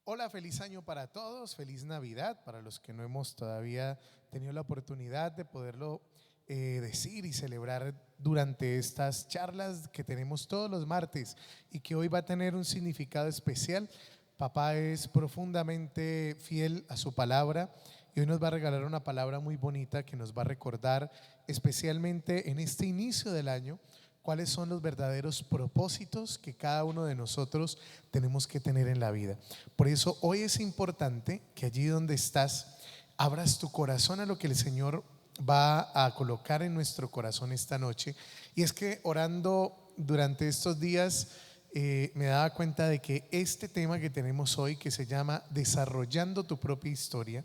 Hola, feliz año para todos, feliz Navidad para los que no hemos todavía tenido la oportunidad de poderlo decir y celebrar durante estas charlas que tenemos todos los martes y que hoy va a tener un significado especial. Papá es profundamente fiel a su palabra y hoy nos va a regalar una palabra muy bonita que nos va a recordar especialmente en este inicio del año cuáles son los verdaderos propósitos que cada uno de nosotros tenemos que tener en la vida. Por eso hoy es importante que allí donde estás abras tu corazón a lo que el Señor va a colocar en nuestro corazón esta noche. Y es que orando durante estos días me daba cuenta de que este tema que tenemos hoy, que se llama Desarrollando tu propia historia,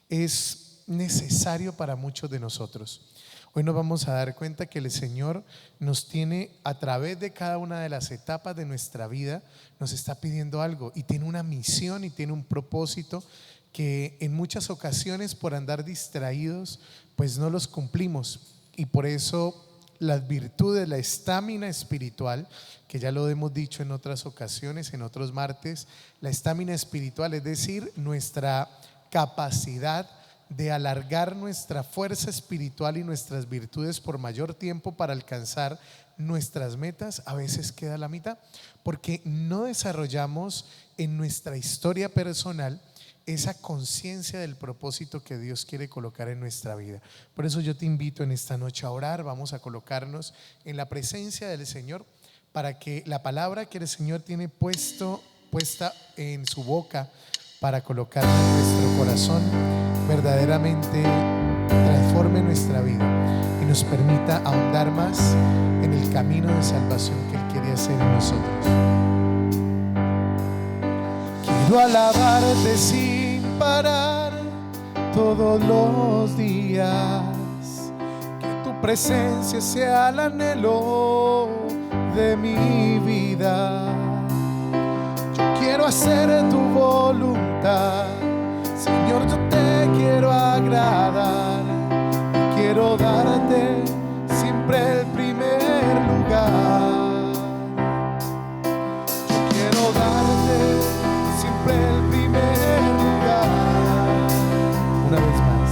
es necesario para muchos de nosotros. Hoy nos vamos a dar cuenta que el Señor nos tiene a través de cada una de las etapas de nuestra vida, nos está pidiendo algo y tiene una misión y tiene un propósito que en muchas ocasiones por andar distraídos pues no los cumplimos. Y por eso las virtudes, la estamina espiritual, que ya lo hemos dicho en otras ocasiones, en otros martes, la estamina espiritual, es decir, nuestra capacidad de alargar nuestra fuerza espiritual y nuestras virtudes por mayor tiempo para alcanzar nuestras metas, a veces queda a la mitad, porque no desarrollamos en nuestra historia personal esa conciencia del propósito que Dios quiere colocar en nuestra vida. Por eso yo te invito en esta noche a orar. Vamos a colocarnos en la presencia del Señor para que la palabra que el Señor tiene puesta en su boca para colocarla en nuestro corazón verdaderamente transforme nuestra vida y nos permita ahondar más en el camino de salvación que Él quiere hacer en nosotros. Quiero alabarte sin parar todos los días, que tu presencia sea el anhelo de mi vida. Yo quiero hacer tu voluntad, Señor, yo te quiero agradar, quiero darte siempre el primer lugar. Yo quiero darte siempre el primer lugar. Una vez más,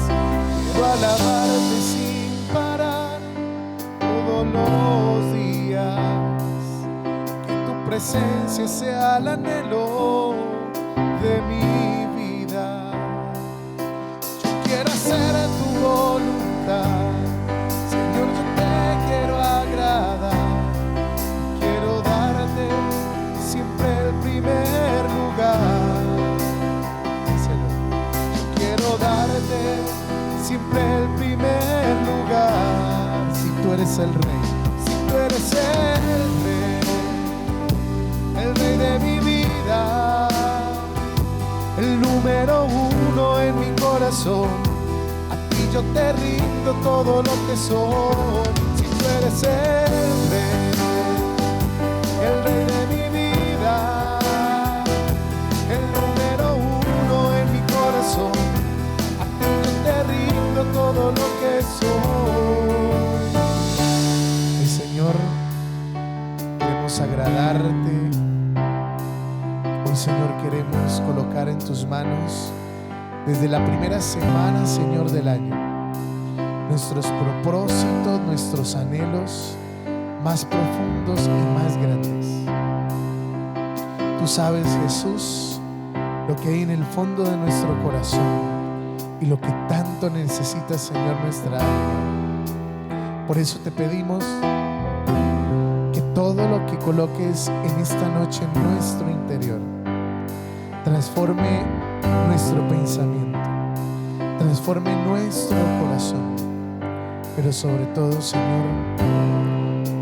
quiero alabarte sin parar todos los días, que tu presencia sea el anhelo de mi vida. Quiero hacer tu voluntad, Señor, yo te quiero agradar, quiero darte siempre el primer lugar. Yo quiero darte siempre el primer lugar. Si tú eres el rey, si tú eres el rey de mi vida, el número uno en mi corazón, a ti yo te rindo todo lo que soy. Si tú eres el rey de mi vida, el número uno en mi corazón, a ti yo te rindo todo lo que soy. Mi Señor, queremos agradarte. Hoy, Señor, queremos colocar en tus manos desde la primera semana, Señor, del año, nuestros propósitos, nuestros anhelos más profundos y más grandes. Tú sabes, Jesús, lo que hay en el fondo de nuestro corazón y lo que tanto necesita, Señor, nuestra alma. Por eso te pedimos que todo lo que coloques en esta noche en nuestro interior transforme nuestro pensamiento, transforme nuestro corazón, pero sobre todo, Señor,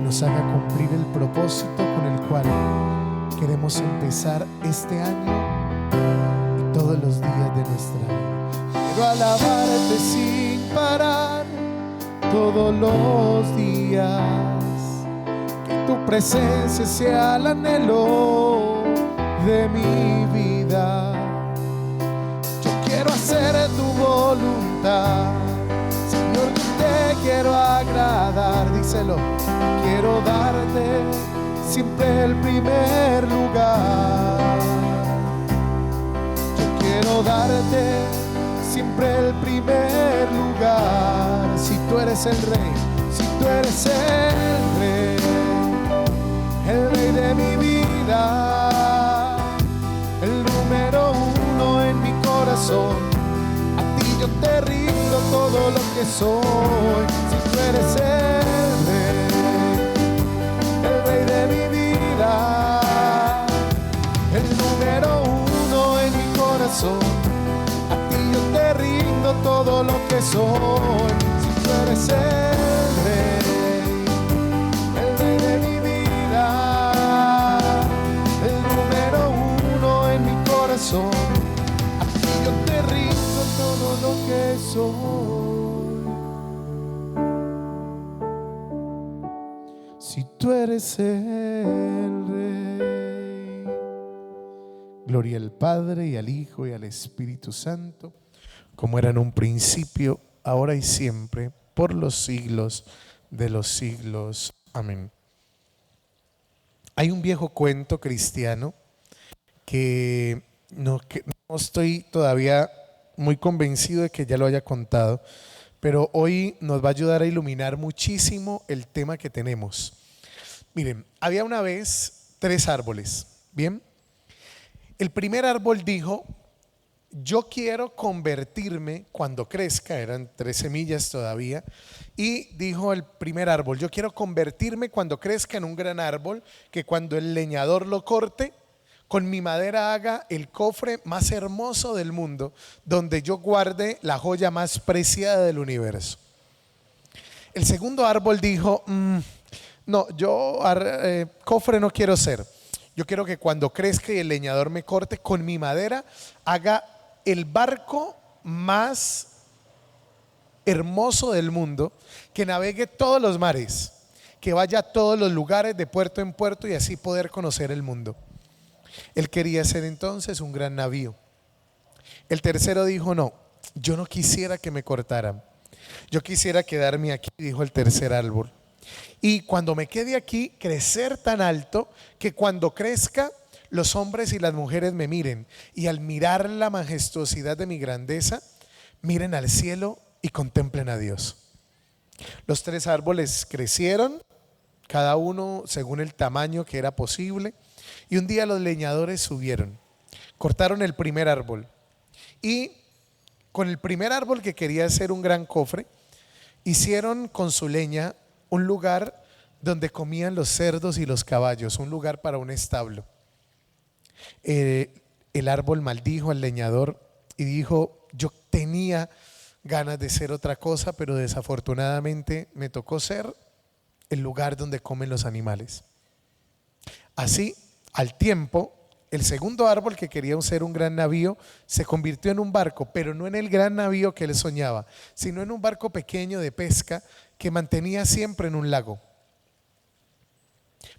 nos haga cumplir el propósito con el cual queremos empezar este año y todos los días de nuestra vida. Quiero alabarte sin parar todos los días, que tu presencia sea el anhelo de mi vida. Yo quiero hacer tu voluntad, Señor, yo te quiero agradar, díselo. Quiero darte siempre el primer lugar. eres el rey, si tú eres el rey de mi vida, el número uno en mi corazón. A ti yo te rindo todo lo que soy, si tú eres el rey de mi vida, el número uno en mi corazón. A ti yo te rindo todo lo que soy, si tú eres el rey de mi vida, el número uno en mi corazón. A ti yo te rindo todo lo que soy, si tú eres el rey. Gloria al Padre y al Hijo y al Espíritu Santo, como era en un principio, ahora y siempre, por los siglos de los siglos. Amén. Hay un viejo cuento cristiano que no estoy todavía muy convencido de que ya lo haya contado, pero hoy nos va a ayudar a iluminar muchísimo el tema que tenemos. Miren, había una vez 3 árboles, ¿bien? El primer árbol dijo: yo quiero convertirme cuando crezca, eran 3 semillas todavía, y dijo el primer árbol: yo quiero convertirme cuando crezca en un gran árbol, que cuando el leñador lo corte, con mi madera haga el cofre más hermoso del mundo, donde yo guarde la joya más preciada del universo. El segundo árbol dijo: no, yo cofre no quiero ser. Yo quiero que cuando crezca y el leñador me corte, con mi madera haga el barco más hermoso del mundo, que navegue todos los mares, que vaya a todos los lugares de puerto en puerto y así poder conocer el mundo. Él quería ser entonces un gran navío. El tercero dijo: no, yo no quisiera que me cortaran, yo quisiera quedarme aquí, dijo el tercer árbol. Y cuando me quede aquí, crecer tan alto que cuando crezca los hombres y las mujeres me miren, y al mirar la majestuosidad de mi grandeza, miren al cielo y contemplen a Dios. Los 3 árboles crecieron, cada uno según el tamaño que era posible, y un día los leñadores subieron, cortaron el primer árbol, y con el primer árbol, que quería hacer un gran cofre, hicieron con su leña un lugar donde comían los cerdos y los caballos, un lugar para un establo. El árbol maldijo al leñador y dijo: yo tenía ganas de ser otra cosa, pero desafortunadamente me tocó ser el lugar donde comen los animales. Así, al tiempo, el segundo árbol, que quería ser un gran navío, se convirtió en un barco, pero no en el gran navío que él soñaba, sino en un barco pequeño de pesca que mantenía siempre en un lago.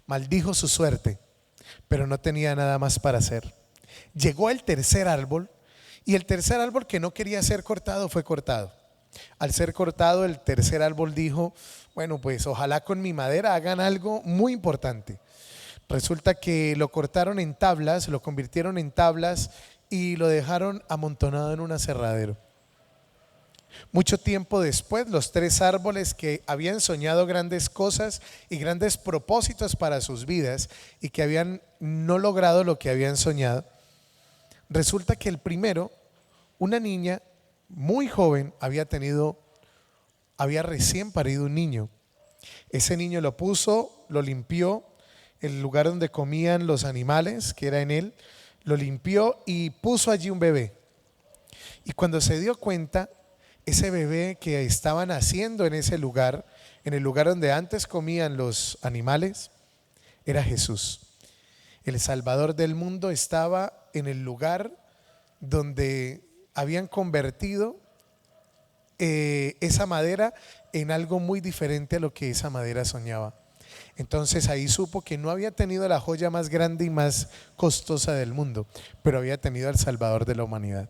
Maldijo su suerte, pero no tenía nada más para hacer. Llegó el tercer árbol, y el tercer árbol, que no quería ser cortado, fue cortado. Al ser cortado, el tercer árbol dijo: bueno, pues ojalá con mi madera hagan algo muy importante. Resulta que lo cortaron en tablas, lo convirtieron en tablas y lo dejaron amontonado en un aserradero. Mucho tiempo después, los 3 árboles que habían soñado grandes cosas y grandes propósitos para sus vidas y que habían no logrado lo que habían soñado, resulta que el primero, una niña muy joven, había recién parido un niño. Ese niño lo puso, lo limpió, el lugar donde comían los animales, que era en él, lo limpió y puso allí un bebé. Y cuando se dio cuenta, ese bebé que estaba naciendo en ese lugar, en el lugar donde antes comían los animales, era Jesús. El Salvador del mundo estaba en el lugar donde habían convertido esa madera en algo muy diferente a lo que esa madera soñaba. Entonces ahí supo que no había tenido la joya más grande y más costosa del mundo, pero había tenido al Salvador de la humanidad.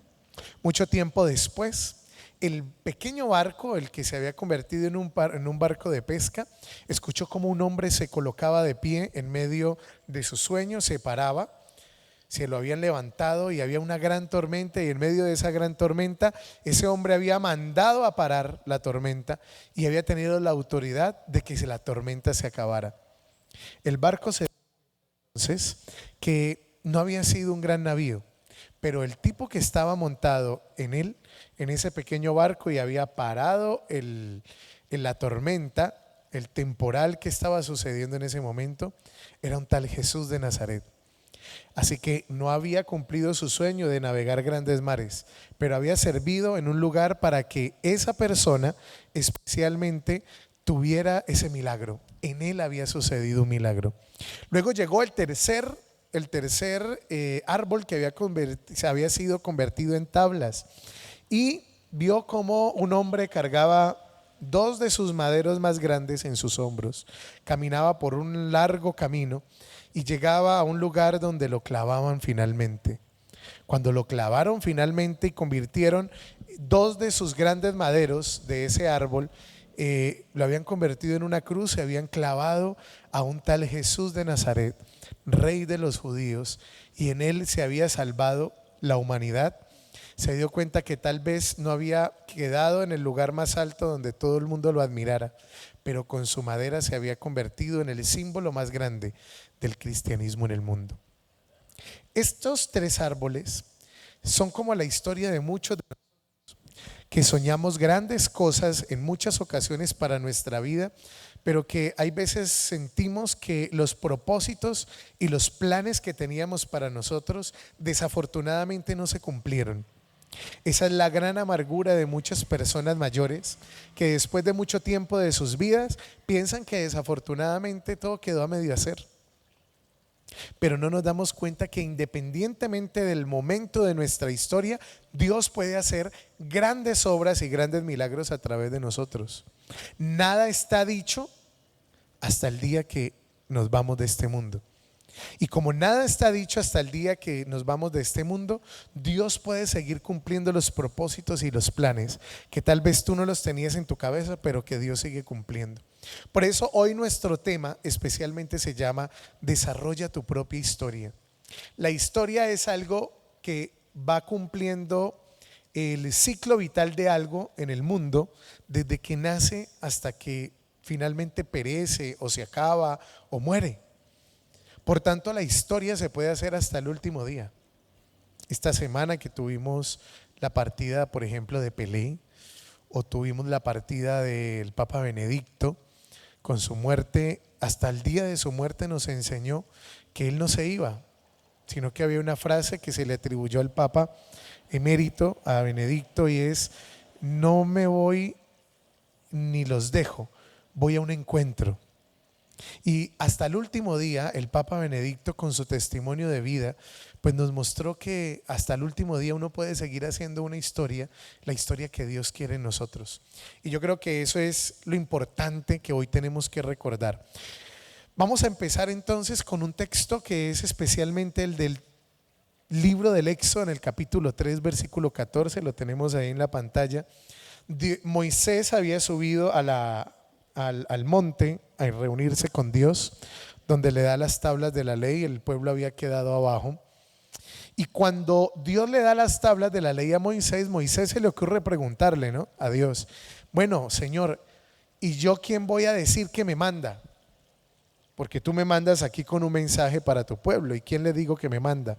Mucho tiempo después, el pequeño barco, el que se había convertido en un barco de pesca, escuchó como un hombre se colocaba de pie en medio de su sueño, se paraba, se lo habían levantado y había una gran tormenta, y en medio de esa gran tormenta ese hombre había mandado a parar la tormenta y había tenido la autoridad de que la tormenta se acabara. El barco se entonces que no había sido un gran navío, pero el tipo que estaba montado en él, en ese pequeño barco, y había parado en la tormenta, el temporal que estaba sucediendo en ese momento, era un tal Jesús de Nazaret. Así que no había cumplido su sueño de navegar grandes mares, pero había servido en un lugar para que esa persona especialmente tuviera ese milagro. En él había sucedido un milagro. Luego llegó el tercer árbol que se había sido convertido en tablas, y vio como un hombre cargaba dos de sus maderos más grandes en sus hombros, caminaba por un largo camino y llegaba a un lugar donde lo clavaban finalmente. Cuando lo clavaron finalmente y convirtieron dos de sus grandes maderos de ese árbol, lo habían convertido en una cruz, se habían clavado a un tal Jesús de Nazaret, rey de los judíos, y en él se había salvado la humanidad. Se dio cuenta que tal vez no había quedado en el lugar más alto donde todo el mundo lo admirara, pero con su madera se había convertido en el símbolo más grande del cristianismo en el mundo. Estos tres árboles son como la historia de muchos de que soñamos grandes cosas en muchas ocasiones para nuestra vida, pero que hay veces sentimos que los propósitos y los planes que teníamos para nosotros desafortunadamente no se cumplieron. Esa es la gran amargura de muchas personas mayores que después de mucho tiempo de sus vidas piensan que desafortunadamente todo quedó a medio hacer. Pero no nos damos cuenta que independientemente del momento de nuestra historia, Dios puede hacer grandes obras y grandes milagros a través de nosotros. Nada está dicho hasta el día que nos vamos de este mundo. Y como nada está dicho hasta el día que nos vamos de este mundo, Dios puede seguir cumpliendo los propósitos y los planes que tal vez tú no los tenías en tu cabeza, pero que Dios sigue cumpliendo. Por eso hoy nuestro tema especialmente se llama Desarrolla tu propia historia. La historia es algo que va cumpliendo el ciclo vital de algo en el mundo desde que nace hasta que finalmente perece o se acaba o muere. Por tanto, la historia se puede hacer hasta el último día. Esta semana que tuvimos la partida, por ejemplo, de Pelé, o tuvimos la partida del Papa Benedicto con su muerte, hasta el día de su muerte nos enseñó que él no se iba, sino que había una frase que se le atribuyó al Papa emérito, a Benedicto, y es: no me voy ni los dejo, voy a un encuentro. Y hasta el último día el Papa Benedicto, con su testimonio de vida, pues nos mostró que hasta el último día uno puede seguir haciendo una historia, la historia que Dios quiere en nosotros. Y yo creo que eso es lo importante que hoy tenemos que recordar. Vamos a empezar entonces con un texto que es especialmente el del libro del Éxodo, en el capítulo 3, versículo 14, lo tenemos ahí en la pantalla. Moisés había subido al monte a reunirse con Dios, donde le da las tablas de la ley. El pueblo había quedado abajo, y cuando Dios le da las tablas de la ley a Moisés, Moisés se le ocurre preguntarle, ¿no?, a Dios: bueno, Señor, ¿y yo quién voy a decir que me manda? Porque tú me mandas aquí con un mensaje para tu pueblo, ¿y quién le digo que me manda?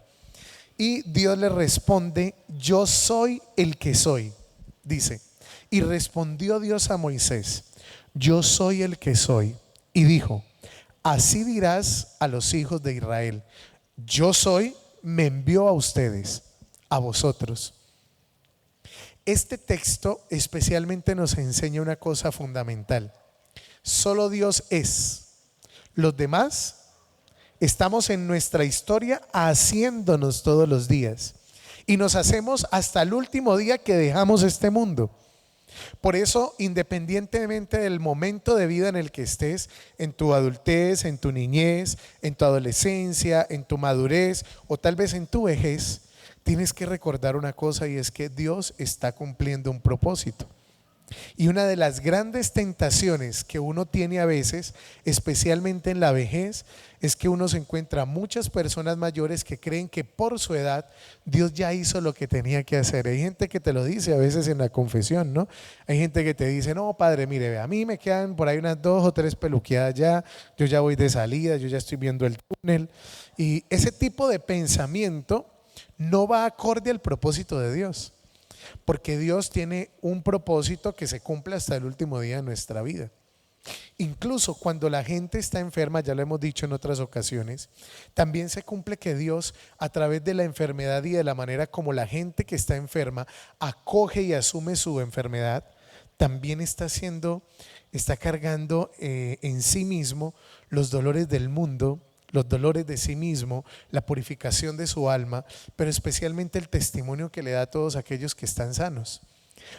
Y Dios le responde: yo soy el que soy, dice. Y respondió Dios a Moisés: yo soy el que soy. Y dijo: así dirás a los hijos de Israel: yo soy, me envió a ustedes, a vosotros. Este texto especialmente nos enseña una cosa fundamental: solo Dios es. Los demás estamos en nuestra historia haciéndonos todos los días, y nos hacemos hasta el último día que dejamos este mundo. Por eso, independientemente del momento de vida en el que estés, en tu adultez, en tu niñez, en tu adolescencia, en tu madurez o tal vez en tu vejez, tienes que recordar una cosa, y es que Dios está cumpliendo un propósito. Y una de las grandes tentaciones que uno tiene a veces, especialmente en la vejez, es que uno se encuentra muchas personas mayores que creen que por su edad Dios ya hizo lo que tenía que hacer. Hay gente que te lo dice a veces en la confesión, ¿no? Hay gente que te dice, no, padre, mire, ve, a mí me quedan por ahí unas 2 o 3 peluqueadas ya, yo ya voy de salida, yo ya estoy viendo el túnel. Y ese tipo de pensamiento no va acorde al propósito de Dios. Porque Dios tiene un propósito que se cumple hasta el último día de nuestra vida. Incluso cuando la gente está enferma, ya lo hemos dicho en otras ocasiones, también se cumple que Dios, a través de la enfermedad y de la manera como la gente que está enferma acoge y asume su enfermedad, también está cargando en sí mismo los dolores del mundo, los dolores de sí mismo, la purificación de su alma, pero especialmente el testimonio que le da a todos aquellos que están sanos.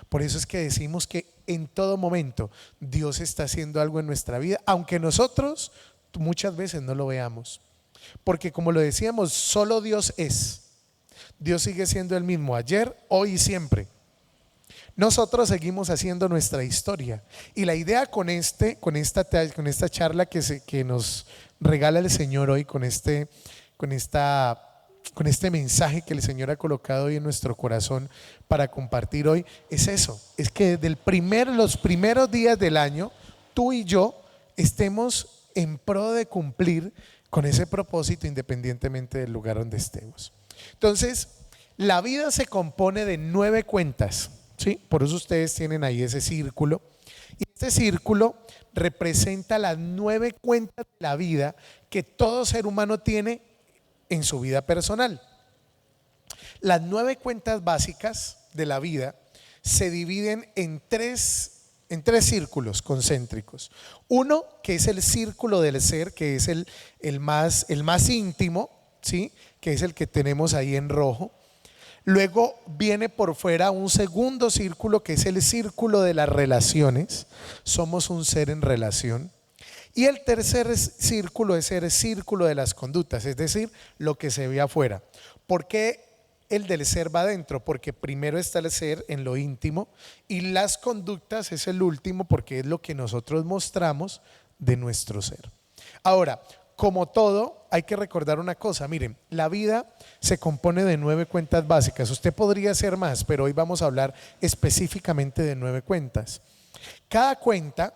Por eso es que decimos que en todo momento Dios está haciendo algo en nuestra vida, aunque nosotros muchas veces no lo veamos. Porque como lo decíamos, solo Dios es. Dios sigue siendo el mismo ayer, hoy y siempre. Nosotros seguimos haciendo nuestra historia. Y la idea con esta charla que nos regala el Señor hoy, con este mensaje que el Señor ha colocado hoy en nuestro corazón para compartir hoy, es eso, es que desde los primeros días del año, tú y yo estemos en pro de cumplir con ese propósito independientemente del lugar donde estemos. Entonces, la vida se compone de 9 cuentas, ¿sí? Por eso ustedes tienen ahí ese círculo. Y este círculo representa las 9 cuentas de la vida que todo ser humano tiene en su vida personal. Las 9 cuentas básicas de la vida se dividen en tres círculos concéntricos. Uno que es el círculo del ser, que es el más íntimo, ¿sí? Que es el que tenemos ahí en rojo. Luego viene por fuera un segundo círculo que es el círculo de las relaciones. Somos un ser en relación. Y el tercer círculo es el círculo de las conductas, es decir, lo que se ve afuera. ¿Por qué el del ser va adentro? Porque primero está el ser en lo íntimo y las conductas es el último porque es lo que nosotros mostramos de nuestro ser. Ahora, como todo, hay que recordar una cosa. Miren, la vida se compone de 9 cuentas básicas. Usted podría hacer más, pero hoy vamos a hablar específicamente de 9 cuentas. Cada cuenta,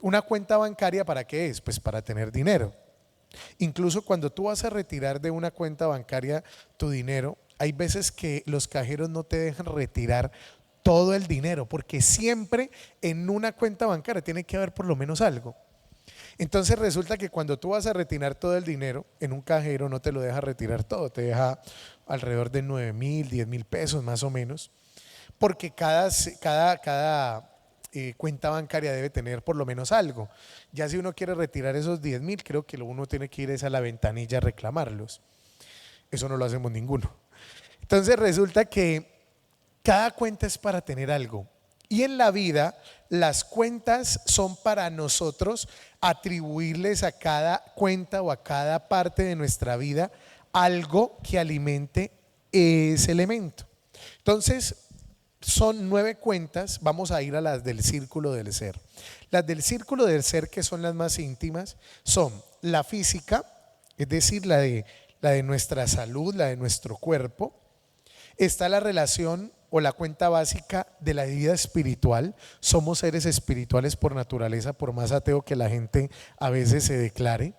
una cuenta bancaria, ¿para qué es? Pues para tener dinero. Incluso cuando tú vas a retirar de una cuenta bancaria tu dinero, hay veces que los cajeros no te dejan retirar todo el dinero, porque siempre en una cuenta bancaria tiene que haber por lo menos algo. Entonces resulta que cuando tú vas a retirar todo el dinero, en un cajero no te lo deja retirar todo, te deja alrededor de 9,000, 10,000 pesos más o menos, porque cada cuenta bancaria debe tener por lo menos algo. Ya si uno quiere retirar esos 10,000, creo que uno tiene que ir a la ventanilla a reclamarlos. Eso no lo hacemos ninguno. Entonces resulta que cada cuenta es para tener algo. Y en la vida las cuentas son para nosotros atribuirles a cada cuenta o a cada parte de nuestra vida algo que alimente ese elemento. Entonces son 9 cuentas, vamos a ir a las del círculo del ser. Las del círculo del ser, que son las más íntimas, son la física, es decir, la de nuestra salud, la de nuestro cuerpo. Está la relación o la cuenta básica de la vida espiritual. Somos seres espirituales por naturaleza, por más ateo que la gente a veces se declare.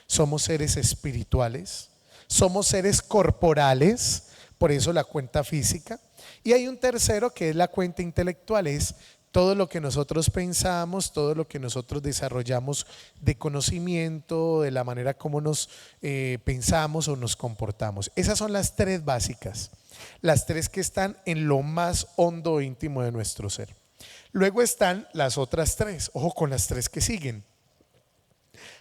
Somos seres espirituales. Somos seres corporales, por eso la cuenta física. Y hay un tercero que es la cuenta intelectual, es todo lo que nosotros pensamos, todo lo que nosotros desarrollamos de conocimiento, de la manera como nos pensamos o nos comportamos. Esas son las 3 básicas, las 3 que están en lo más hondo e íntimo de nuestro ser. Luego están las otras 3, ojo con las 3 que siguen.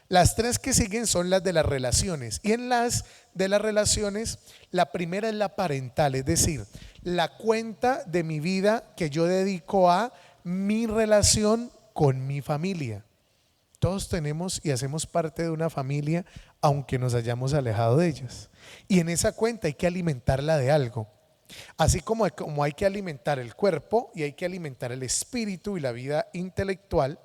Las 3 que siguen son las de las relaciones, y en las de las relaciones la primera es la parental, es decir, la cuenta de mi vida que yo dedico a mi relación con mi familia. Todos tenemos y hacemos parte de una familia, aunque nos hayamos alejado de ellas, y en esa cuenta hay que alimentarla de algo. Así como hay que alimentar el cuerpo y hay que alimentar el espíritu y la vida intelectual,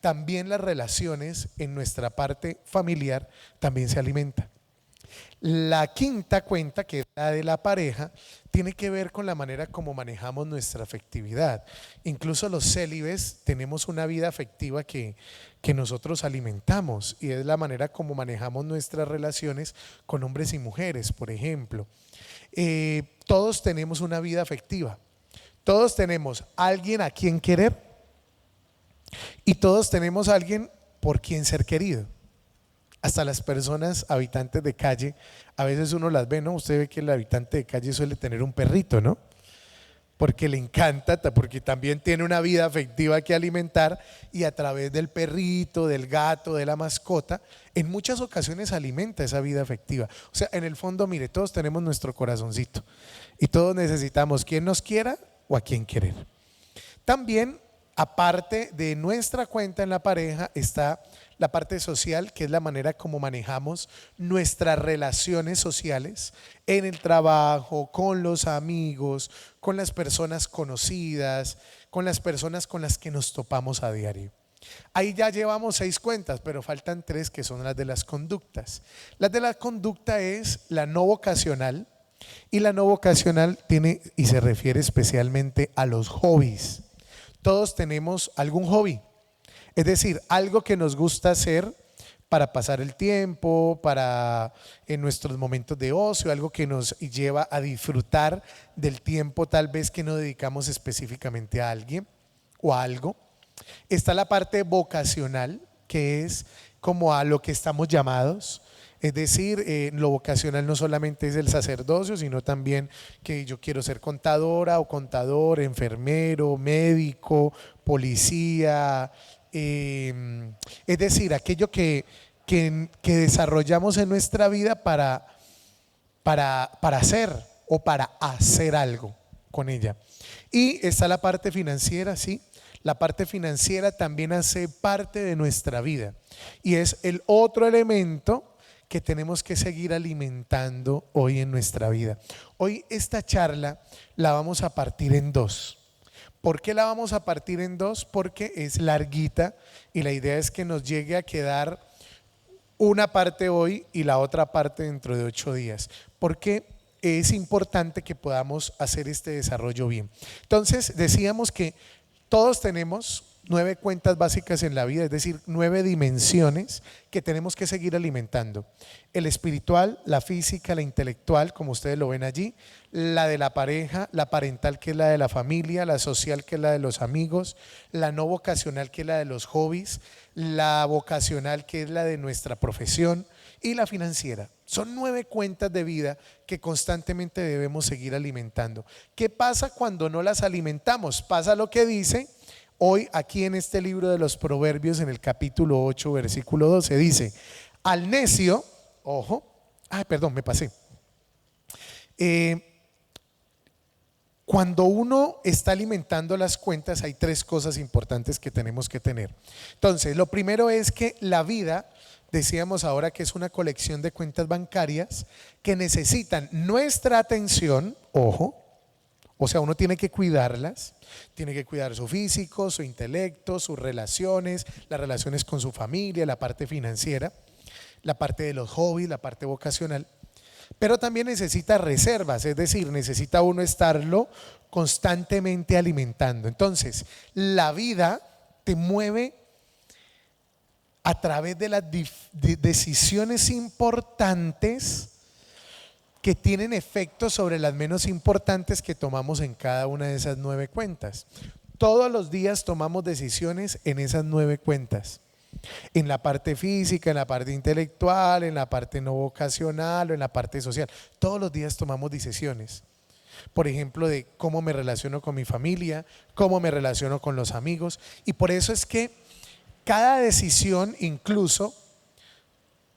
también las relaciones en nuestra parte familiar también se alimentan. La quinta cuenta, que es la de la pareja, tiene que ver con la manera como manejamos nuestra afectividad. Incluso los célibes tenemos una vida afectiva que nosotros alimentamos, y es la manera como manejamos nuestras relaciones con hombres y mujeres, por ejemplo. Todos tenemos una vida afectiva, todos tenemos alguien a quien querer y todos tenemos alguien por quien ser querido. Hasta las personas habitantes de calle, a veces uno las ve, ¿no? Usted ve que el habitante de calle suele tener un perrito, ¿no? Porque le encanta, porque también tiene una vida afectiva que alimentar, y a través del perrito, del gato, de la mascota, en muchas ocasiones alimenta esa vida afectiva. O sea, en el fondo, mire, todos tenemos nuestro corazoncito y todos necesitamos quien nos quiera o a quien querer. También, aparte de nuestra cuenta en la pareja, está la parte social, que es la manera como manejamos nuestras relaciones sociales en el trabajo, con los amigos, con las personas conocidas, con las personas con las que nos topamos a diario. Ahí ya llevamos 6 cuentas, pero faltan 3, que son las de las conductas. Las de la conducta es la no vocacional, y la no vocacional tiene y se refiere especialmente a los hobbies. Todos tenemos algún hobby, es decir, algo que nos gusta hacer para pasar el tiempo, para en nuestros momentos de ocio, algo que nos lleva a disfrutar del tiempo tal vez que no dedicamos específicamente a alguien o a algo. Está la parte vocacional, que es como a lo que estamos llamados. Es decir, lo vocacional no solamente es el sacerdocio, sino también que yo quiero ser contadora o contador, enfermero, médico, policía. Es decir, aquello que desarrollamos en nuestra vida para hacer o para hacer algo con ella. Y está la parte financiera, sí. La parte financiera también hace parte de nuestra vida y es el otro elemento que tenemos que seguir alimentando hoy en nuestra vida. Hoy esta charla la vamos a partir en 2. ¿Por qué la vamos a partir en 2? Porque es larguita y la idea es que nos llegue a quedar una parte hoy y la otra parte dentro de 8 días. Porque es importante que podamos hacer este desarrollo bien. Entonces decíamos que todos tenemos 9 cuentas básicas en la vida, es decir, 9 dimensiones que tenemos que seguir alimentando. El espiritual, la física, la intelectual, como ustedes lo ven allí, la de la pareja, la parental, que es la de la familia, la social, que es la de los amigos, la no vocacional, que es la de los hobbies, la vocacional, que es la de nuestra profesión, y la financiera. Son 9 cuentas de vida que constantemente debemos seguir alimentando. ¿Qué pasa cuando no las alimentamos? Pasa lo que dice hoy aquí en este libro de los Proverbios, en el capítulo 8, versículo 12, dice: al necio, ojo, perdón, me pasé. Cuando uno está alimentando las cuentas, hay 3 cosas importantes que tenemos que tener. Entonces, lo primero es que la vida, decíamos ahora que es una colección de cuentas bancarias que necesitan nuestra atención, ojo. O sea, uno tiene que cuidarlas, tiene que cuidar su físico, su intelecto, sus relaciones, las relaciones con su familia, la parte financiera, la parte de los hobbies, la parte vocacional. Pero también necesita reservas, es decir, necesita uno estarlo constantemente alimentando. Entonces, la vida te mueve a través de las decisiones importantes que tienen efectos sobre las menos importantes que tomamos en cada una de esas 9 cuentas. Todos los días tomamos decisiones en esas 9 cuentas. En la parte física, en la parte intelectual, en la parte no vocacional o en la parte social. Todos los días tomamos decisiones. Por ejemplo, de cómo me relaciono con mi familia, cómo me relaciono con los amigos. Y por eso es que cada decisión incluso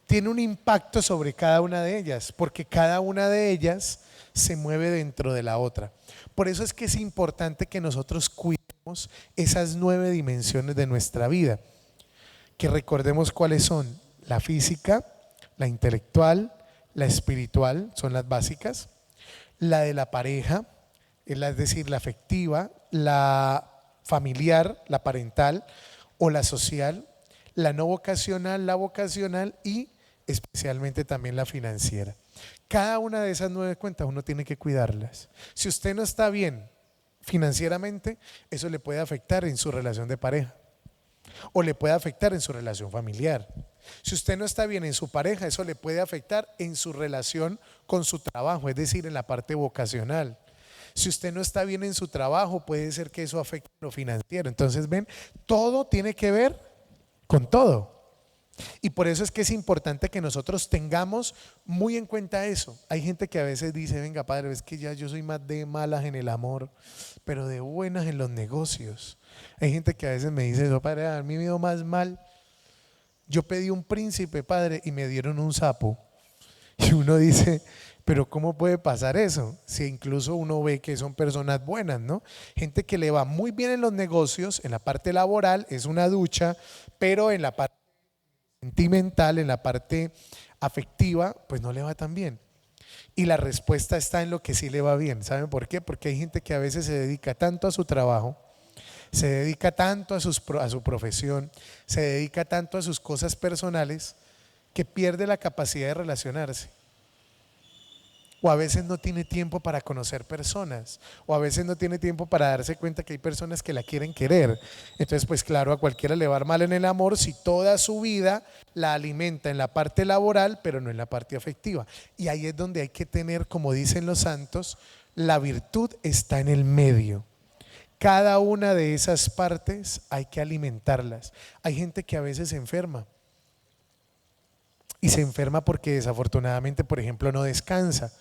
tiene un impacto sobre cada una de ellas, porque cada una de ellas se mueve dentro de la otra. Por eso es que es importante que nosotros cuidemos esas 9 dimensiones de nuestra vida, que recordemos cuáles son: la física, la intelectual, la espiritual, son las básicas, la de la pareja, es decir, la afectiva, la familiar, la parental o la social, la no vocacional, la vocacional y especialmente también la financiera. Cada una de esas 9 cuentas uno tiene que cuidarlas. Si usted no está bien financieramente, eso le puede afectar en su relación de pareja o le puede afectar en su relación familiar. Si usted no está bien en su pareja, eso le puede afectar en su relación con su trabajo, es decir, en la parte vocacional. Si usted no está bien en su trabajo, puede ser que eso afecte lo financiero. Entonces, ven, todo tiene que ver con todo. Y por eso es que es importante que nosotros tengamos muy en cuenta eso. Hay gente que a veces dice, venga padre, es que ya yo soy más de malas en el amor, pero de buenas en los negocios. Hay gente que a veces me dice eso, padre, a mí me dio más mal. Yo pedí un príncipe, padre, y me dieron un sapo. Y uno dice, pero ¿cómo puede pasar eso? Si incluso uno ve que son personas buenas, ¿no? Gente que le va muy bien en los negocios, en la parte laboral, es una ducha, pero en la parte sentimental, en la parte afectiva, pues no le va tan bien. Y la respuesta está en lo que sí le va bien. ¿Saben por qué? Porque hay gente que a veces se dedica tanto a su trabajo, se dedica tanto a su profesión, se dedica tanto a sus cosas personales, que pierde la capacidad de relacionarse. O a veces no tiene tiempo para conocer personas, o a veces no tiene tiempo para darse cuenta que hay personas que la quieren querer. Entonces, pues claro, a cualquiera le va a dar mal en el amor si toda su vida la alimenta en la parte laboral, pero no en la parte afectiva. Y ahí es donde hay que tener, como dicen los santos, la virtud está en el medio. Cada una de esas partes hay que alimentarlas. Hay gente que a veces se enferma. Y se enferma porque desafortunadamente, por ejemplo, no descansa.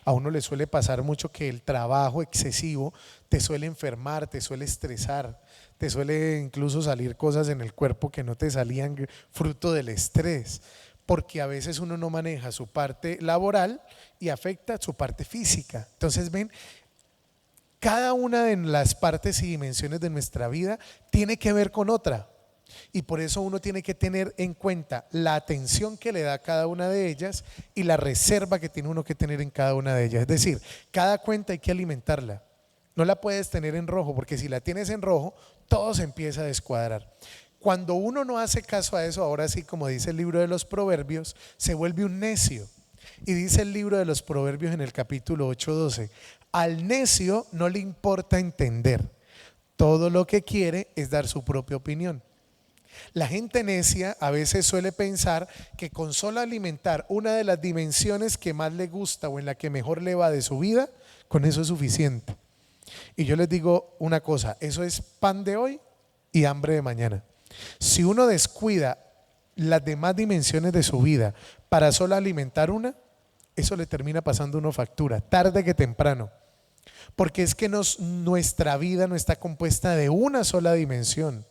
A uno le suele pasar mucho que el trabajo excesivo te suele enfermar, te suele estresar, te suele incluso salir cosas en el cuerpo que no te salían fruto del estrés, porque a veces uno no maneja su parte laboral y afecta su parte física. Entonces, ven, cada una de las partes y dimensiones de nuestra vida tiene que ver con otra. Y por eso uno tiene que tener en cuenta la atención que le da a cada una de ellas y la reserva que tiene uno que tener en cada una de ellas. Es decir, cada cuenta hay que alimentarla. No la puedes tener en rojo, porque si la tienes en rojo, todo se empieza a descuadrar. Cuando uno no hace caso a eso, ahora sí, como dice el libro de los Proverbios, se vuelve un necio. Y dice el libro de los Proverbios en el capítulo 8:12, al necio no le importa entender, todo lo que quiere es dar su propia opinión. La gente necia a veces suele pensar que con solo alimentar una de las dimensiones que más le gusta o en la que mejor le va de su vida, con eso es suficiente. Y yo les digo una cosa, eso es pan de hoy y hambre de mañana. Si uno descuida las demás dimensiones de su vida para solo alimentar una, eso le termina pasando una factura, tarde que temprano. Porque es que nuestra vida no está compuesta de una sola dimensión.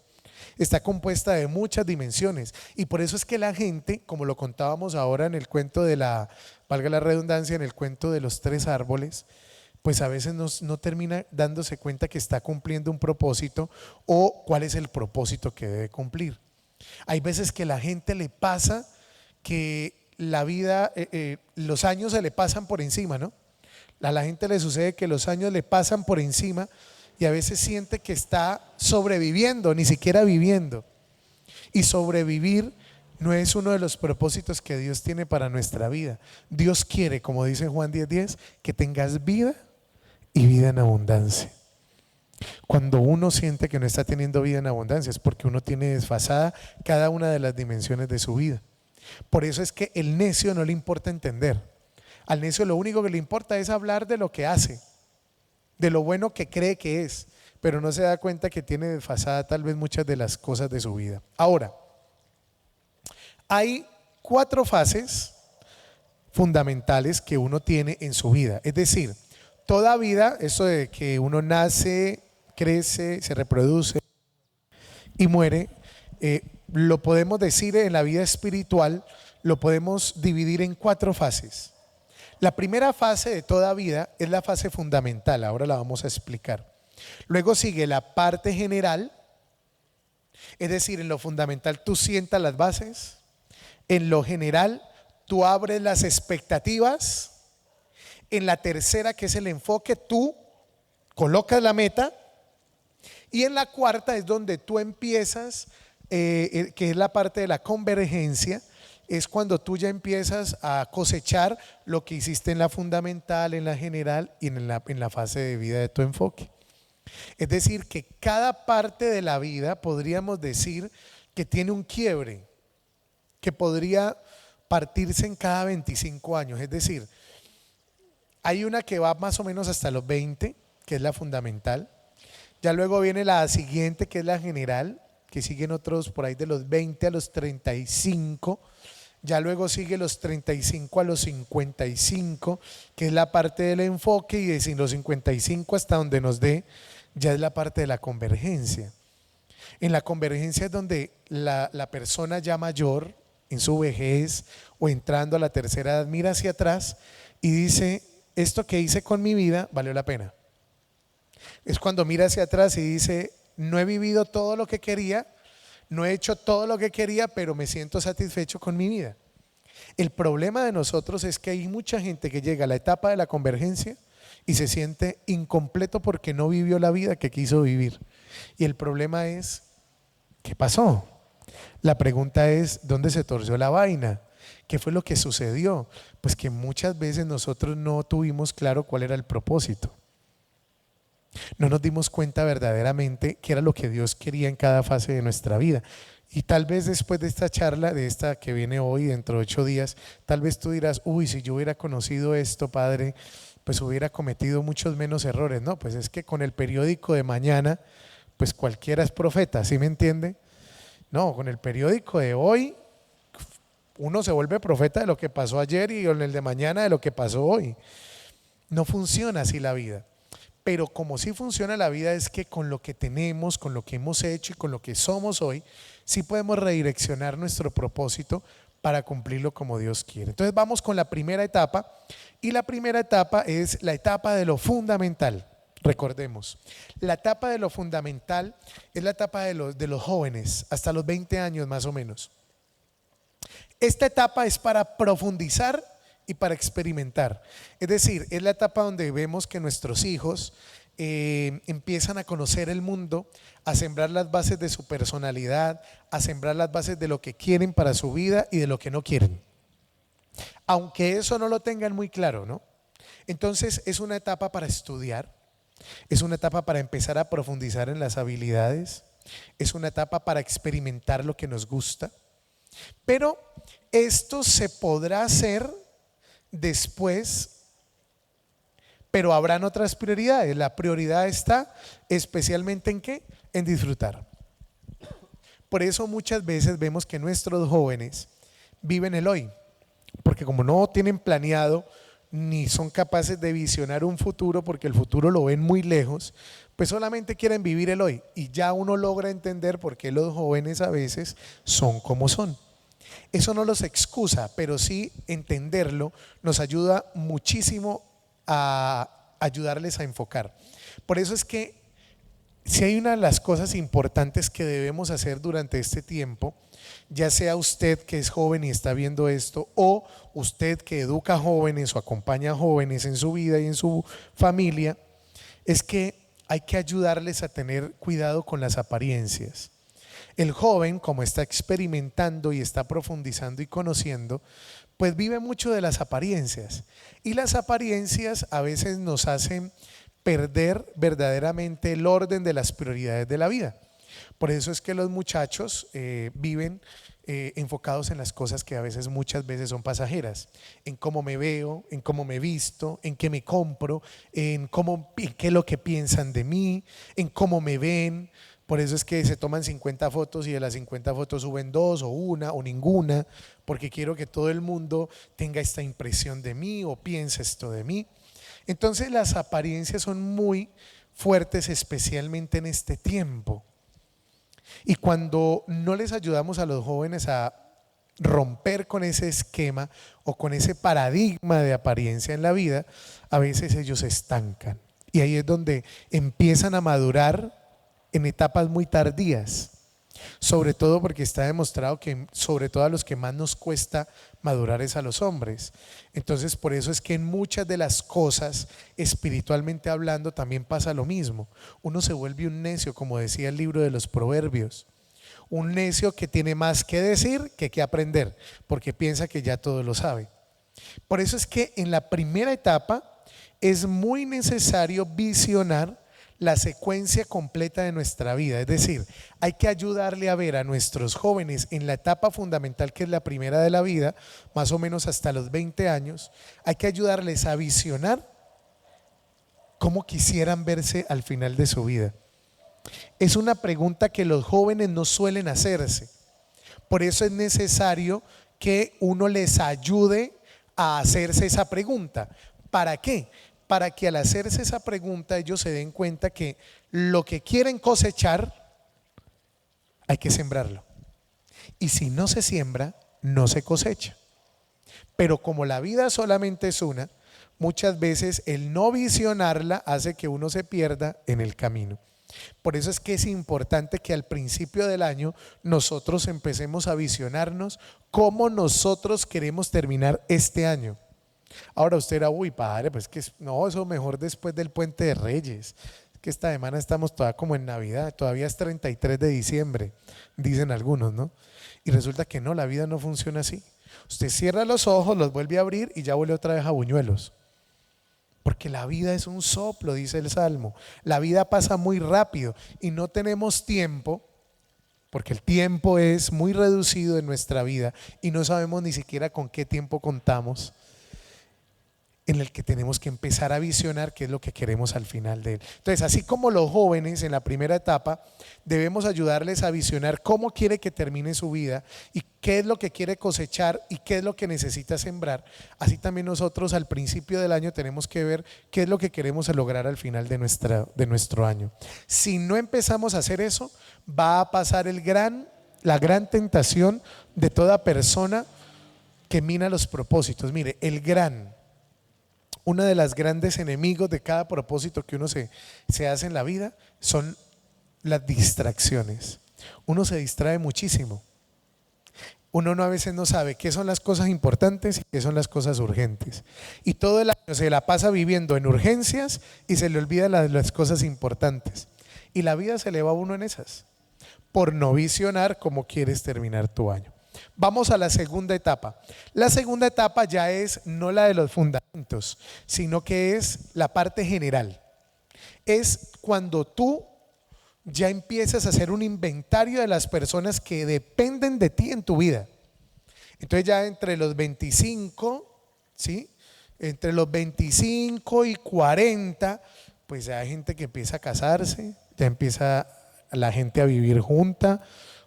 Está compuesta de muchas dimensiones y por eso es que la gente, como lo contábamos ahora en el cuento valga la redundancia, en el cuento de los 3 árboles, pues a veces no termina dándose cuenta que está cumpliendo un propósito o cuál es el propósito que debe cumplir. Hay veces que la gente le pasa que la vida, los años se le pasan por encima, ¿no? A la gente le sucede que los años le pasan por encima y a veces siente que está sobreviviendo, ni siquiera viviendo. Y sobrevivir no es uno de los propósitos que Dios tiene para nuestra vida. Dios quiere, como dice Juan 10:10, que tengas vida y vida en abundancia. Cuando uno siente que no está teniendo vida en abundancia es porque uno tiene desfasada cada una de las dimensiones de su vida. Por eso es que el necio no le importa entender. Al necio lo único que le importa es hablar de lo que hace, de lo bueno que cree que es, pero no se da cuenta que tiene desfasada tal vez muchas de las cosas de su vida. Ahora, hay 4 fases fundamentales que uno tiene en su vida. Es decir, toda vida, eso de que uno nace, crece, se reproduce y muere, lo podemos decir en la vida espiritual, lo podemos dividir en 4 fases. La primera fase de toda vida es la fase fundamental, ahora la vamos a explicar. Luego sigue la parte general, es decir, en lo fundamental tú sientas las bases, en lo general tú abres las expectativas En la tercera, que es el enfoque, tú colocas la meta. Y en la cuarta es donde tú empiezas, que es la parte de la convergencia, es cuando tú ya empiezas a cosechar lo que hiciste en la fundamental, en la general y en la fase de vida de tu enfoque. Es decir, que cada parte de la vida podríamos decir que tiene un quiebre, que podría partirse en cada 25 años. Es decir, hay una que va más o menos hasta los 20, que es la fundamental. Ya luego viene la siguiente, que es la general, que siguen otros por ahí de los 20 a los 35. Ya luego sigue los 35 a los 55, que es la parte del enfoque, y desde los 55 hasta donde nos dé, ya es la parte de la convergencia. En la convergencia es donde la persona ya mayor, en su vejez o entrando a la tercera edad, mira hacia atrás y dice, esto que hice con mi vida valió la pena. Es cuando mira hacia atrás y dice, no he vivido todo lo que quería, no he hecho todo lo que quería, pero me siento satisfecho con mi vida. El problema de nosotros es que hay mucha gente que llega a la etapa de la convergencia y se siente incompleto porque no vivió la vida que quiso vivir. Y el problema es, ¿qué pasó? La pregunta es, ¿dónde se torció la vaina? ¿Qué fue lo que sucedió? Pues que muchas veces nosotros no tuvimos claro cuál era el propósito. No nos dimos cuenta verdaderamente qué era lo que Dios quería en cada fase de nuestra vida. Y tal vez después de esta charla, de esta que viene hoy, dentro de 8 días, tal vez tú dirás, uy, si yo hubiera conocido esto, Padre, pues hubiera cometido muchos menos errores. No, pues es que con el periódico de mañana, pues cualquiera es profeta, ¿sí me entiende? No, con el periódico de hoy, uno se vuelve profeta de lo que pasó ayer y con el de mañana de lo que pasó hoy. No funciona así la vida. Pero como sí funciona la vida es que con lo que tenemos, con lo que hemos hecho y con lo que somos hoy, sí podemos redireccionar nuestro propósito para cumplirlo como Dios quiere. Entonces vamos con la primera etapa, y la primera etapa es la etapa de lo fundamental. Recordemos, la etapa de lo fundamental es la etapa de los jóvenes, hasta los 20 años más o menos. Esta etapa es para profundizar y para experimentar. Es decir, es la etapa donde vemos que nuestros hijos empiezan a conocer el mundo, a sembrar las bases de su personalidad, a sembrar las bases de lo que quieren para su vida y de lo que no quieren. Aunque eso no lo tengan muy claro, ¿no? Entonces es una etapa para estudiar, es una etapa para empezar a profundizar en las habilidades, es una etapa para experimentar lo que nos gusta, pero esto se podrá hacer después, pero habrán otras prioridades. La prioridad está especialmente ¿en qué? En disfrutar. Por eso muchas veces vemos que nuestros jóvenes viven el hoy, porque como no tienen planeado ni son capaces de visionar un futuro, porque el futuro lo ven muy lejos, pues solamente quieren vivir el hoy. Y ya uno logra entender por qué los jóvenes a veces son como son. Eso no los excusa, pero sí entenderlo nos ayuda muchísimo a ayudarles a enfocar. Por eso es que si hay una de las cosas importantes que debemos hacer durante este tiempo, ya sea usted que es joven y está viendo esto, o usted que educa jóvenes o acompaña jóvenes en su vida y en su familia, es que hay que ayudarles a tener cuidado con las apariencias. El joven, como está experimentando y está profundizando y conociendo, pues vive mucho de las apariencias. Y las apariencias a veces nos hacen perder verdaderamente el orden de las prioridades de la vida. Por eso es que los muchachos viven enfocados en las cosas que a veces, muchas veces son pasajeras, en cómo me veo, en cómo me visto, en qué me compro, en qué es lo que piensan de mí, en cómo me ven. Por eso es que se toman 50 fotos y de las 50 fotos suben 2 o una o ninguna, porque quiero que todo el mundo tenga esta impresión de mí o piense esto de mí. Entonces las apariencias son muy fuertes, especialmente en este tiempo. Y cuando no les ayudamos a los jóvenes a romper con ese esquema o con ese paradigma de apariencia en la vida, a veces ellos se estancan. Y ahí es donde empiezan a madurar en etapas muy tardías, sobre todo porque está demostrado que sobre todo a los que más nos cuesta madurar es a los hombres. Entonces por eso es que en muchas de las cosas, espiritualmente hablando, también pasa lo mismo. Uno se vuelve un necio, como decía el libro de los Proverbios. Un necio que tiene más que decir que aprender, porque piensa que ya todo lo sabe. Por eso es que en la primera etapa es muy necesario visionar la secuencia completa de nuestra vida. Es decir, hay que ayudarle a ver a nuestros jóvenes en la etapa fundamental, que es la primera de la vida, más o menos hasta los 20 años, hay que ayudarles a visionar cómo quisieran verse al final de su vida. Es una pregunta que los jóvenes no suelen hacerse. Por eso es necesario que uno les ayude a hacerse esa pregunta. ¿Para qué? Para que al hacerse esa pregunta ellos se den cuenta que lo que quieren cosechar hay que sembrarlo. Y si no se siembra, no se cosecha. Pero como la vida solamente es una, muchas veces el no visionarla hace que uno se pierda en el camino. Por eso es que es importante que al principio del año nosotros empecemos a visionarnos cómo nosotros queremos terminar este año. Ahora usted dirá, uy padre, pues que no, eso mejor después del Puente de Reyes. Es que esta semana estamos todavía como en Navidad, todavía es 33 de diciembre, dicen algunos, ¿no? Y resulta que no, la vida no funciona así. Usted cierra los ojos, los vuelve a abrir y ya vuelve otra vez a buñuelos. Porque la vida es un soplo, dice el Salmo. La vida pasa muy rápido y no tenemos tiempo, porque el tiempo es muy reducido en nuestra vida y no sabemos ni siquiera con qué tiempo contamos, en el que tenemos que empezar a visionar qué es lo que queremos al final de él. Entonces, así como los jóvenes en la primera etapa, debemos ayudarles a visionar cómo quiere que termine su vida y qué es lo que quiere cosechar y qué es lo que necesita sembrar. Así también nosotros al principio del año tenemos que ver qué es lo que queremos lograr al final de nuestro año. Si no empezamos a hacer eso, va a pasar la gran tentación de toda persona que mina los propósitos. Mire, una de las grandes enemigos de cada propósito que uno se hace en la vida son las distracciones. Uno se distrae muchísimo. Uno a veces no sabe qué son las cosas importantes y qué son las cosas urgentes. Y todo el año se la pasa viviendo en urgencias y se le olvida las cosas importantes. Y la vida se le va a uno en esas, por no visionar cómo quieres terminar tu año. Vamos a la segunda etapa. La segunda etapa ya es no la de los fundamentos, sino que es la parte general. Es cuando tú ya empiezas a hacer un inventario de las personas que dependen de ti en tu vida. Entonces ya entre los 25, ¿sí? Entre los 25 y 40, pues ya hay gente que empieza a casarse, ya empieza la gente a vivir junta.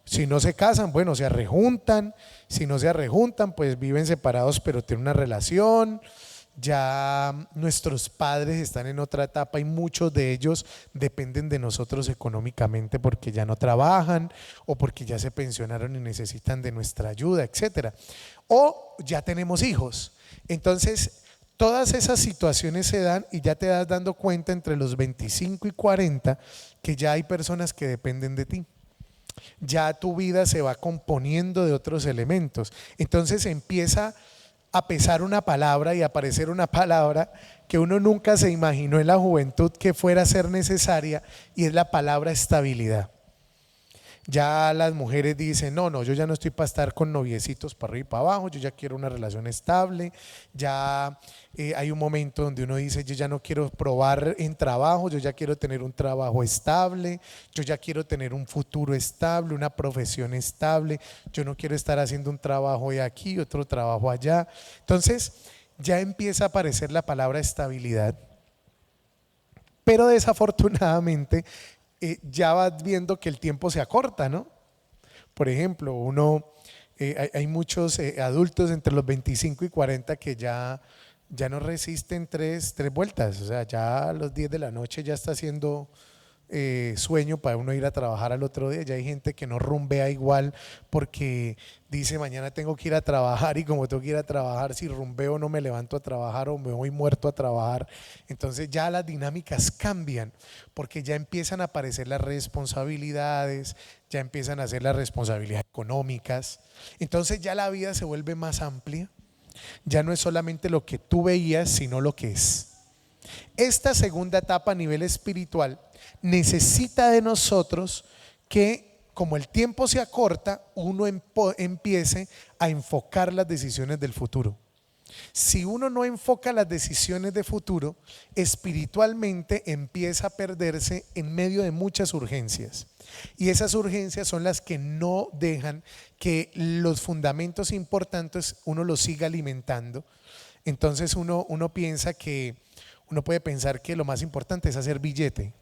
Si no se casan, bueno, se arrejuntan. Si no se arrejuntan, pues viven separados pero tienen una relación. Ya nuestros padres están en otra etapa y muchos de ellos dependen de nosotros económicamente porque ya no trabajan o porque ya se pensionaron y necesitan de nuestra ayuda, etcétera. O ya tenemos hijos. Entonces, todas esas situaciones se dan y ya te das dando cuenta entre los 25 y 40 que ya hay personas que dependen de ti. Ya tu vida se va componiendo de otros elementos. Entonces empieza a pesar una palabra y a aparecer una palabra que uno nunca se imaginó en la juventud que fuera a ser necesaria, y es la palabra estabilidad. Ya las mujeres dicen, no, yo ya no estoy para estar con noviecitos para arriba y para abajo, yo ya quiero una relación estable. Ya hay un momento donde uno dice, yo ya no quiero probar en trabajo, yo ya quiero tener un trabajo estable, yo ya quiero tener un futuro estable, una profesión estable, yo no quiero estar haciendo un trabajo de aquí, otro trabajo allá. Entonces ya empieza a aparecer la palabra estabilidad, pero desafortunadamente ya vas viendo que el tiempo se acorta, ¿no? Por ejemplo, hay muchos adultos entre los 25 y 40 que ya no resisten tres vueltas. O sea, ya a los 10 de la noche ya está haciendo sueño para uno ir a trabajar al otro día. Ya hay gente que no rumbea igual porque dice mañana tengo que ir a trabajar, y como tengo que ir a trabajar, si rumbeo no me levanto a trabajar o me voy muerto a trabajar. Entonces ya las dinámicas cambian porque ya empiezan a aparecer las responsabilidades, ya empiezan a ser las responsabilidades económicas. Entonces ya la vida se vuelve más amplia. Ya no es solamente lo que tú veías, sino lo que es. Esta segunda etapa a nivel espiritual necesita de nosotros que, como el tiempo se acorta, uno empiece a enfocar las decisiones del futuro. Si uno no enfoca las decisiones de futuro, espiritualmente empieza a perderse en medio de muchas urgencias. Y esas urgencias son las que no dejan que los fundamentos importantes uno los siga alimentando. Entonces uno piensa que, uno puede pensar que lo más importante es hacer billete.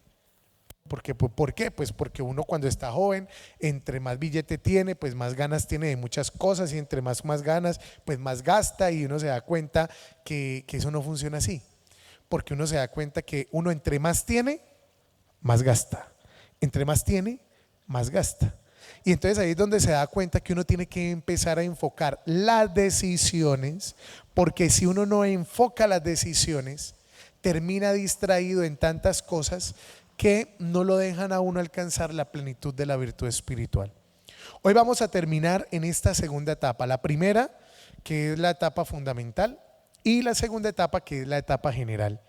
¿Por qué? Pues porque uno cuando está joven, entre más billete tiene, pues más ganas tiene de muchas cosas, y entre más ganas, pues más gasta, y uno se da cuenta que eso no funciona así. Porque uno se da cuenta que uno entre más tiene, más gasta. Entre más tiene, más gasta. Y entonces ahí es donde se da cuenta que uno tiene que empezar a enfocar las decisiones, porque si uno no enfoca las decisiones, termina distraído en tantas cosas que no lo dejan a uno alcanzar la plenitud de la virtud espiritual. Hoy vamos a terminar en esta segunda etapa. La primera, que es la etapa fundamental, y la segunda etapa, que es la etapa general.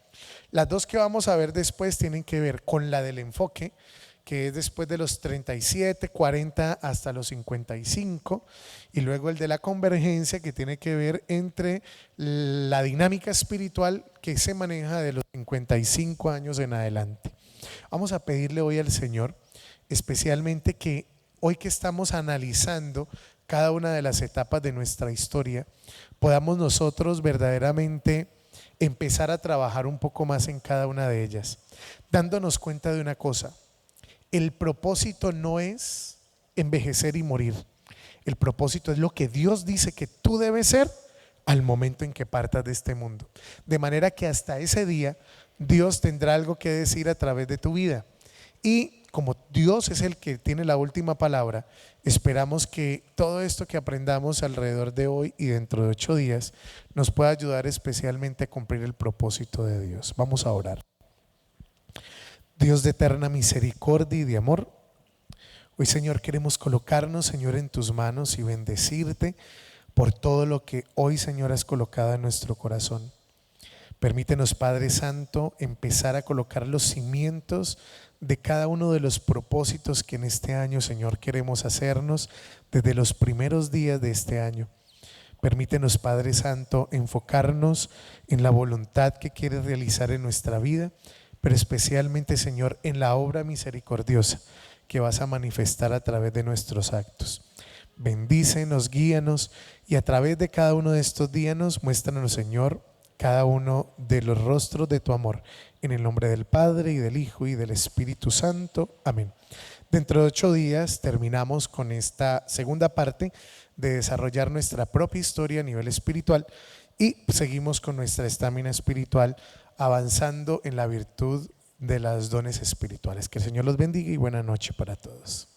Las dos que vamos a ver después tienen que ver con la del enfoque, que es después de los 37, 40 hasta los 55, y luego el de la convergencia, que tiene que ver entre la dinámica espiritual que se maneja de los 55 años en adelante. Vamos a pedirle hoy al Señor, especialmente que hoy que estamos analizando cada una de las etapas de nuestra historia, podamos nosotros verdaderamente empezar a trabajar un poco más en cada una de ellas, dándonos cuenta de una cosa: el propósito no es envejecer y morir. El propósito es lo que Dios dice que tú debes ser al momento en que partas de este mundo. De manera que hasta ese día Dios tendrá algo que decir a través de tu vida. Y como Dios es el que tiene la última palabra, esperamos que todo esto que aprendamos alrededor de hoy y dentro de 8 días nos pueda ayudar especialmente a cumplir el propósito de Dios. Vamos a orar. Dios de eterna misericordia y de amor, hoy, Señor, queremos colocarnos, Señor, en tus manos y bendecirte por todo lo que hoy, Señor, has colocado en nuestro corazón. Permítenos, Padre Santo, empezar a colocar los cimientos de cada uno de los propósitos que en este año, Señor, queremos hacernos desde los primeros días de este año. Permítenos, Padre Santo, enfocarnos en la voluntad que quieres realizar en nuestra vida, pero especialmente, Señor, en la obra misericordiosa que vas a manifestar a través de nuestros actos. Bendícenos, guíanos, y a través de cada uno de estos días muéstranos, Señor, cada uno de los rostros de tu amor. En el nombre del Padre, y del Hijo, y del Espíritu Santo. Amén. Dentro de 8 días terminamos con esta segunda parte de desarrollar nuestra propia historia a nivel espiritual, y seguimos con nuestra estamina espiritual, avanzando en la virtud de los dones espirituales. Que el Señor los bendiga y buena noche para todos.